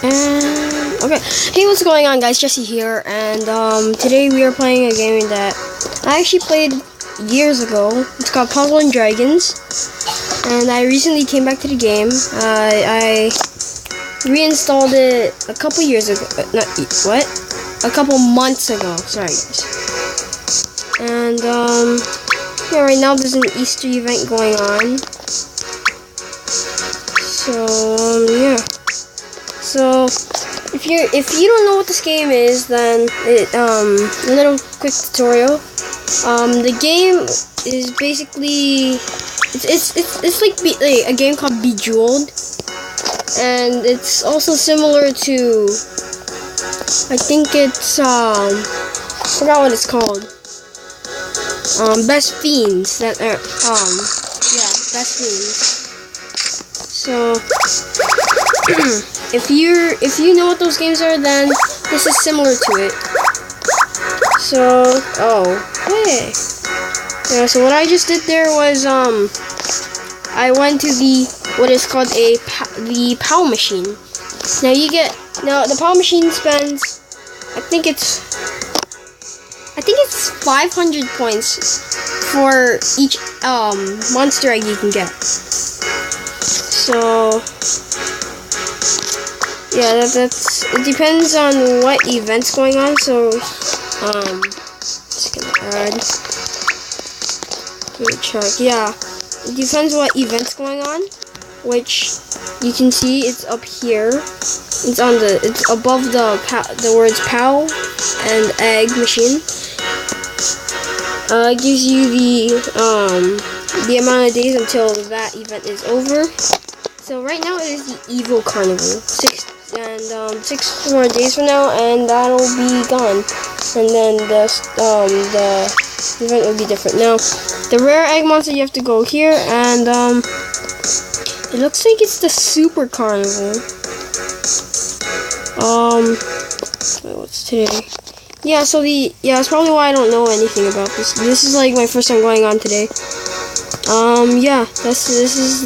And okay, hey, what's going on, guys? Jesse here, and today we are playing a game that I actually played years ago. It's called Puzzle and Dragons, and I recently came back to the game. I reinstalled it a couple years ago. A couple months ago. Sorry, guys. And yeah, right now there's an Easter event going on. So yeah. So if you don't know what this game is, then a little quick tutorial. The game is basically it's like a game called Bejeweled, and it's also similar to, I think it's I forgot what it's called. Best Fiends. Best Fiends. So if you know what those games are, then this is similar to it. So hey, yeah. So what I just did there was I went to what is called the POW machine. Now the POW machine spends I think it's 500 points for each monster egg you can get. So yeah, it depends on what event's going on. So just gonna add. Let me check. Yeah, it depends what event's going on, which you can see it's up here. It's above the words POW and egg machine. It gives you the amount of days until that event is over. So right now it is the Evil Carnival. 6 more days from now, and that'll be gone. And then the event will be different. Now, the rare egg monster, you have to go here, and it looks like it's the Super Carnival. What's today? Yeah, so that's probably why I don't know anything about this. This is like my first time going on today. Yeah, this is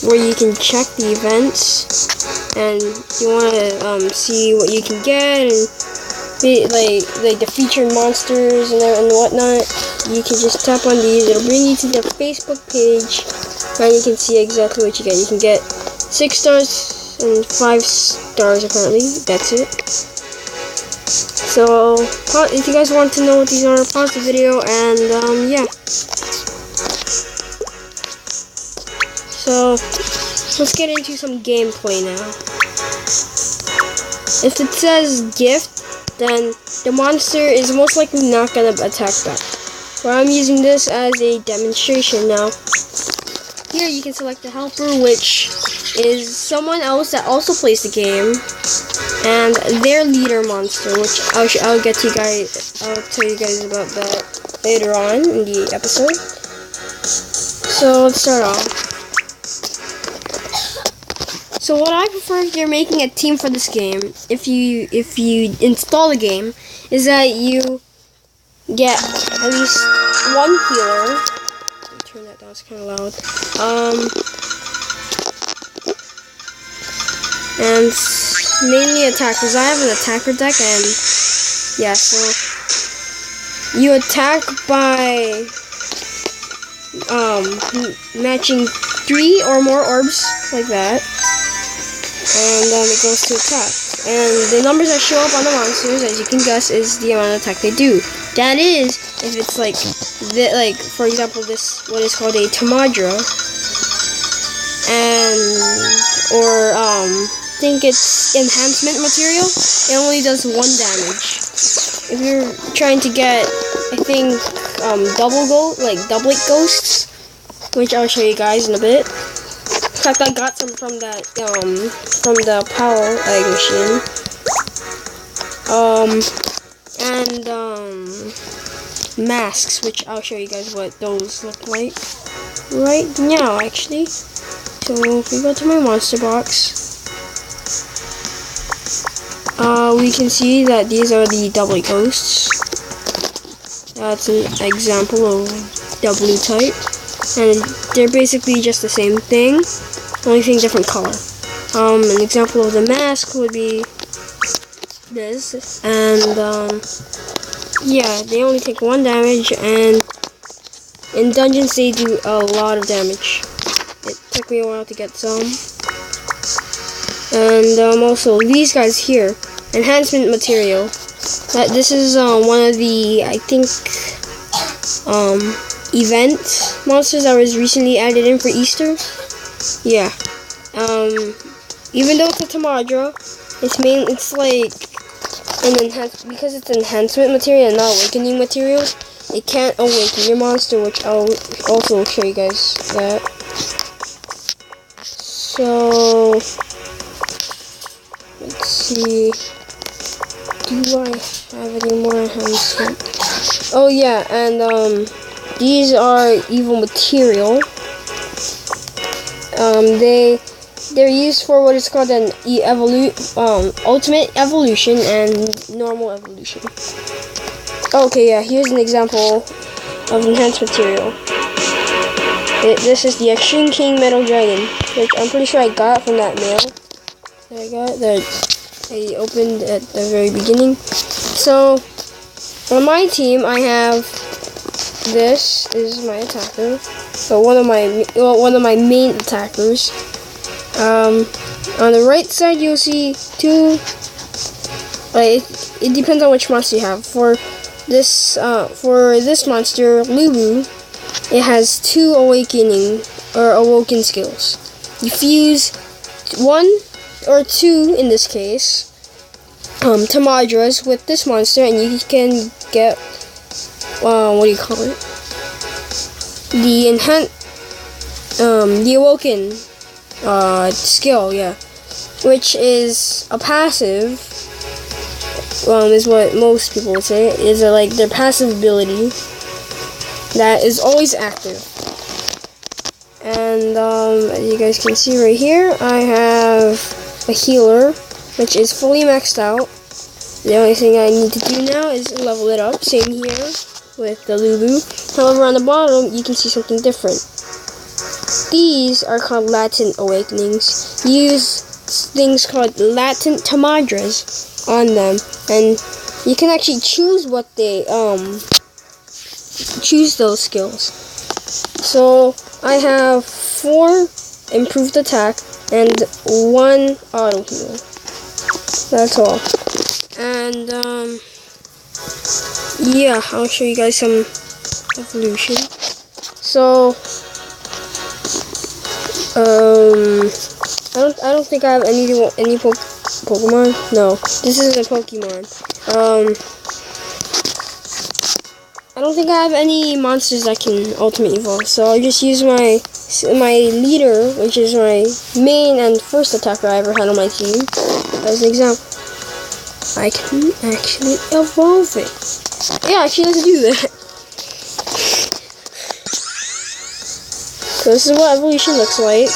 where you can check the events, and you want to see what you can get, and like the featured monsters and whatnot. You can just tap on these. It'll bring you to the Facebook page, and you can see exactly what you get. You can get 6 stars and 5 stars apparently. That's it. So if you guys want to know what these are, pause the video, and yeah. So let's get into some gameplay now. If it says gift, then the monster is most likely not gonna attack back. But I'm using this as a demonstration now. Here you can select the helper, which is someone else that also plays the game, and their leader monster, which I'll get to you guys. I'll tell you guys about that later on in the episode. So let's start off. So what I prefer if you're making a team for this game, if you install the game, is that you get at least one healer. Let me turn that down, it's kind of loud. And mainly attackers. I have an attacker deck, and yeah, so you attack by matching 3 or more orbs like that. And it goes to attack. And the numbers that show up on the monsters, as you can guess, is the amount of attack they do. That is, if it's like for example, this what is called a Tamadra, or I think it's enhancement material. It only does 1 damage. If you're trying to get, I think, doublet ghosts, which I'll show you guys in a bit. In fact, I got some from that from the POW egg machine. And masks, which I'll show you guys what those look like right now, actually. So if we go to my monster box, we can see that these are the doublet ghosts. That's an example of W type, and they're basically just the same thing. Only thing different color. An example of the mask would be this, and yeah, they only take 1 damage, and in dungeons they do a lot of damage. It took me a while to get some. And also these guys here, enhancement material. This is one of the, I think, event monsters that was recently added in for Easter. Yeah. Even though it's a Tamadra, it's like because it's enhancement material and not awakening material, it can't awaken your monster, which I'll also show you guys that. So let's see. Do I have any more enhancement? Oh yeah, and these are evil material. They're used for what is called an ultimate evolution and normal evolution. Okay, yeah, here's an example of enhanced material. This is the Extreme King Metal Dragon, which I'm pretty sure I got from that mail that I opened at the very beginning. So on my team, I have this is my attacker. So one of my main attackers. On the right side, you'll see 2. It depends on which monster you have. For this monster, Lubu, it has 2 awoken skills. You fuse 1 or 2 in this case, Tamadras with this monster, and you can get what do you call it? The awoken skill, yeah, which is a passive. Is what most people would say is like their passive ability that is always active. And as you guys can see right here, I have a healer, which is fully maxed out. The only thing I need to do now is level it up. Same here with the Lubu. However, on the bottom, you can see something different. These are called latent awakenings. You use things called latent Tamadras on them, and you can actually choose what they choose those skills. So I have 4 improved attack and 1 auto heal. That's all. And yeah, I'll show you guys some evolution. So I don't think I have any Pokemon. No, this isn't a Pokemon. I don't think I have any monsters that can ultimate evolve, so I'll just use my leader, which is my main and first attacker I ever had on my team, as an example. I can actually evolve it. Yeah, actually, let's do that. So this is what evolution looks like.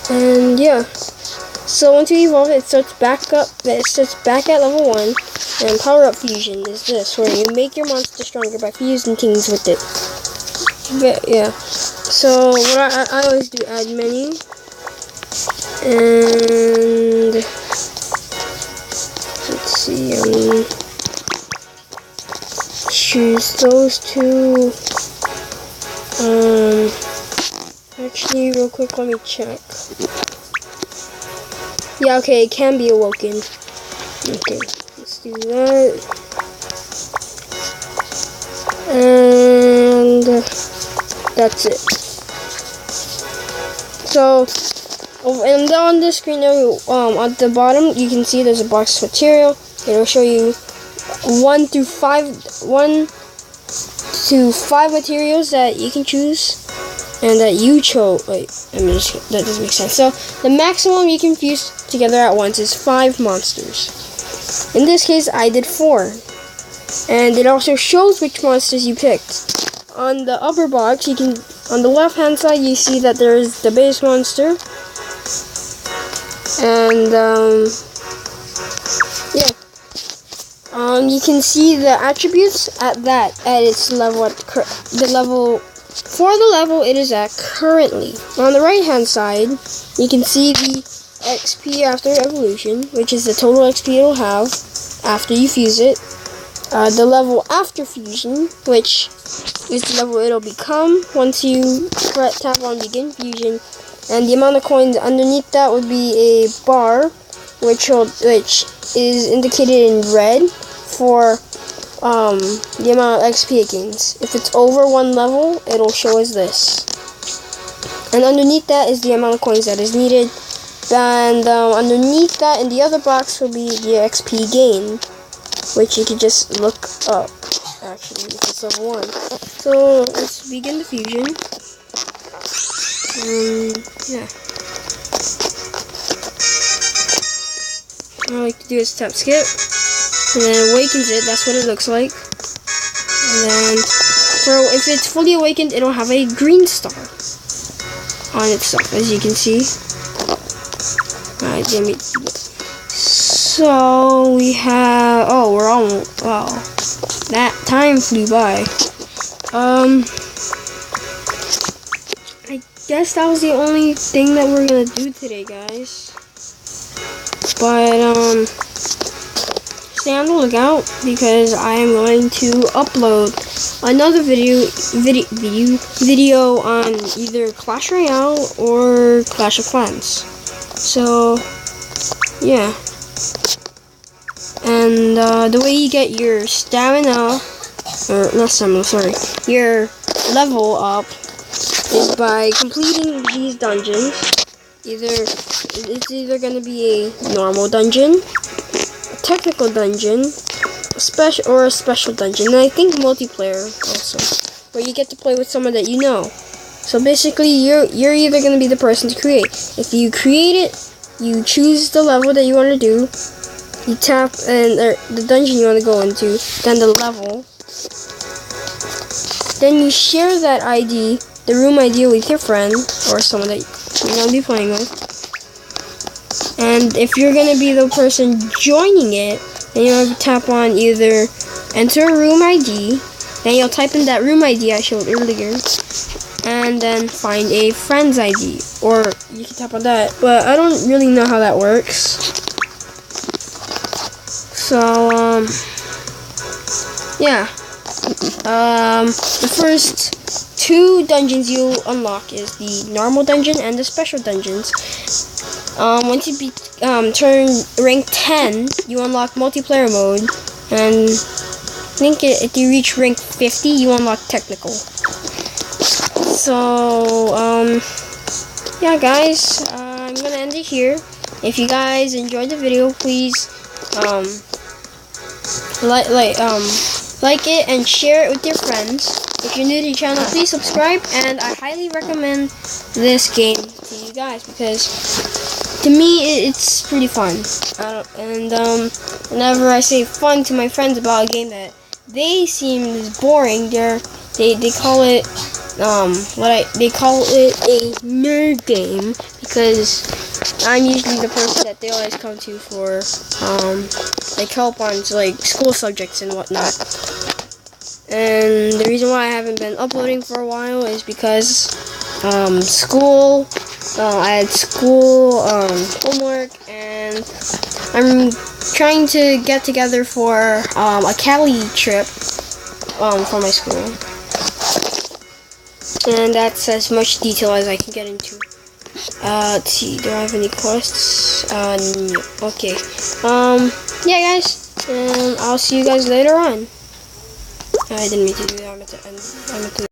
And yeah. So once you evolve it, it starts back at level 1. And power up fusion is this, where you make your monster stronger by fusing things with it. But yeah. So what I always do, add menu. And let's see, choose those 2. Actually, real quick, let me check. Yeah, okay, it can be awoken. Okay, let's do that. And that's it. So, and on the screen there, at the bottom, you can see there's a box of material. It'll show you 1 to 5 materials that you can choose. And that you chose, wait, that doesn't make sense. So, the maximum you can fuse together at once is 5 monsters. In this case, I did 4. And it also shows which monsters you picked. On the upper box, on the left hand side, you see that there is the base monster. And, yeah. You can see the attributes at its level, the level for the level it is at currently. On the right hand side, you can see the XP after evolution, which is the total XP it'll have after you fuse it. The level after fusion, which is the level it'll become once you tap on begin fusion, and the amount of coins underneath that would be a bar, which is indicated in red for the amount of XP it gains. If it's over one level, it'll show as this, and underneath that is the amount of coins that is needed, and underneath that in the other box will be the XP gain, which you can just look up, actually, if it's level 1. So, let's begin the fusion. Yeah. All I like to do is tap skip, and then it awakens it. That's what it looks like. And then, if it's fully awakened, it'll have a green star on itself, as you can see. Alright, so we have, we're almost, wow, that time flew by. I guess that was the only thing that we're gonna do today, guys. But, stay on the lookout, because I am going to upload another video on either Clash Royale or Clash of Clans. So, yeah. And the way you get your stamina, or not stamina, sorry, your level up is by completing these dungeons. It's either gonna be a normal dungeon, a technical dungeon, a special dungeon, and I think multiplayer also, where you get to play with someone that you know. So basically, you're either gonna be the person to create. If you create it, you choose the level that you want to do. You tap the dungeon you want to go into, then the level. Then you share that ID, the room ID, with your friend or someone that you're going to be playing with. And if you're going to be the person joining it, then you have to tap on either enter room ID, then you'll type in that room ID I showed earlier, and then find a friend's ID, or you can tap on that, but I don't really know how that works. So, yeah. The first 2 dungeons you'll unlock is the normal dungeon and the special dungeons. Once you turn rank 10, you unlock multiplayer mode, and I think if you reach rank 50, you unlock technical. So, yeah, guys, I'm gonna end it here. If you guys enjoyed the video, please like it and share it with your friends. If you're new to the channel, please subscribe, and I highly recommend this game to you guys, because to me it's pretty fun. Whenever I say fun to my friends about a game that they seem is boring, they call it they call it a nerd game, because I'm usually the person that they always come to for like help on like school subjects and whatnot. And the reason why I haven't been uploading for a while is because school. I had school homework, and I'm trying to get together for a Cali trip for my school. And that's as much detail as I can get into. Let's see, do I have any quests? No. Okay. Yeah, guys. I'll see you guys later on. I didn't mean to do that. I meant to